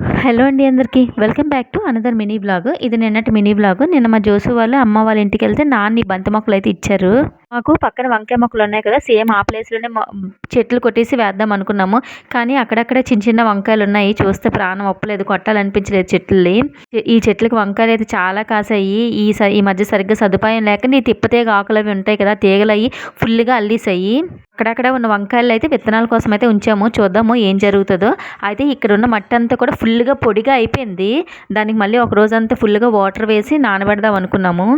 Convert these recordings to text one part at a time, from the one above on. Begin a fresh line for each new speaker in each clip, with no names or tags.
Hello అండి అందరికీ. Welcome back to another mini vlog. ఇది నిన్నటి మినీ వ్లాగ్. నిన్న మా జోసు వాళ్ళు అమ్మ వాళ్ళ ఇంటికెళ్తే నాన్న ఈ బంతి మొక్కలైతే ఇచ్చారు. మాకు పక్కన వంకాయ మొక్కలున్నాయి కదా! సేమ్ ఆ ప్లేస్‌లోనే చెట్లు కొట్టేసి వేద్దాం అనుకున్నాము. కానీ అక్కడక్కడ చిన్న చిన్న వంకాయలున్నాయి. చూస్తే ప్రాణం ఒప్పలేదు. కొట్టాలనిపించలేదు చెట్లని. ఈ చెట్లకి వంకాయలైతే చాలా కాసాయి. ఈ మధ్య సరిగ్గా సదుపాయం లేక ఈ తిప్పతీగ ఆకులవి ఉంటాయి కదా! తీగలయి ఫుల్‌గా అల్లేసాయి. అక్కడక్కడ ఉన్న వంకాయలైతే విత్తనాల కోసమైతే ఉంచాము. చూద్దాము ఏం జరుగుతదో. అయితే ఇక్కడున్న మట్టంతా కూడా ఫుల్‌గా పొడిగా అయిపోయింది. దానికి మళ్ళీ ఒక రోజంతా ఫుల్‌గా వాటర్ వేసి నానబెడదాం అనుకున్నాము.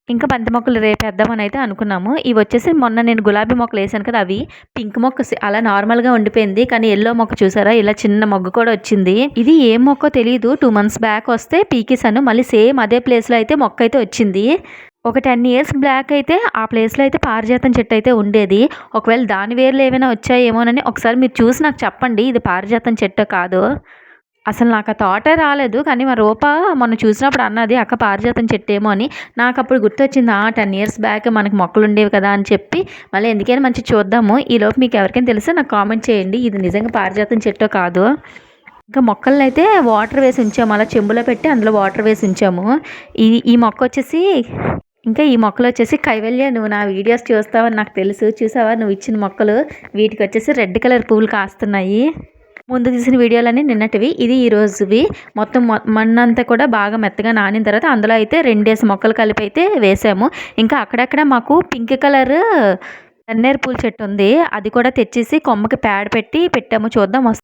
ఇంకా బంతి మొక్కలు రేపేద్దామని అయితే అనుకున్నాము. ఇవొచ్చేసి మొన్న నేను గులాబీ మొక్కలేసాను కదా! అవి పింక్ మొక్క అలా నార్మల్‌గా ఉండిపోయింది. కానీ యెల్లో మొక్క చూసారా? ఇలా చిన్న మొగ్గ కూడా వచ్చింది. ఇది ఏం మొక్కో తెలీదు. 2 మంత్స్ బ్యాక్ వస్తే పీకేసాను. మళ్ళీ సేమ్ అదే ప్లేస్‌లో అయితే మొక్కయితే వచ్చింది. ఒక 10 ఇయర్స్ బ్యాక్ అయితే ఆ ప్లేస్‌లో అయితే పారిజాతం చెట్టు అయితే ఉండేది. ఒకవేళ దాని వేర్లు ఏమైనా వచ్చాయేమోనని ఒకసారి మీరు చూసి నాకు చెప్పండి. ఇది పారిజాతం చెట్టో కాదో? అసలు నాకు ఆ థాటే రాలేదు. కానీ మా రూప మొన్న చూసినప్పుడు అన్నది అక్క పారిజాతం చెట్టేమో అని. నాకప్పుడు గుర్తొచ్చింది. 10 ఇయర్స్ బ్యాక్ మనకి మొక్కలుండేవి కదా అని చెప్పి మళ్ళీ ఎందుకైనా మంచిది చూద్దాము. ఈలోపు మీకు ఎవరికైనా తెలిస్తే నాకు కామెంట్ చేయండి. ఇది నిజంగా పారిజాతం చెట్టో కాదో? ఇంకా మొక్కలనైతే వాటర్ వేసి ఉంచాము. అలా చెంబులో పెట్టి అందులో వాటర్ వేసి ఉంచాము. ఈ మొక్కొచ్చేసి ఈ మొక్కలొచ్చేసి కైవల్య, నువ్వు నా వీడియోస్ చూస్తావని నాకు తెలుసు. చూసావా నువ్వు ఇచ్చిన మొక్కలు? వీటికొచ్చేసి రెడ్ కలర్ పువ్వులు కాస్తున్నాయి. ముందు తీసిన వీడియోలన్నీ నిన్నటివి. ఇది ఈ రోజువి. మొత్తం మన్నంతా కూడా బాగా మెత్తగా నానిన తర్వాత అందులో అయితే 2 మొక్కలు కలిపి అయితే వేసాము. ఇంకా అక్కడక్కడ మాకు పింక్ కలర్ గన్నేరు పూల చెట్టు ఉంది. అది కూడా తెచ్చేసి కొమ్మకి ప్యాడ్ పెట్టి పెట్టాము. చూద్దాం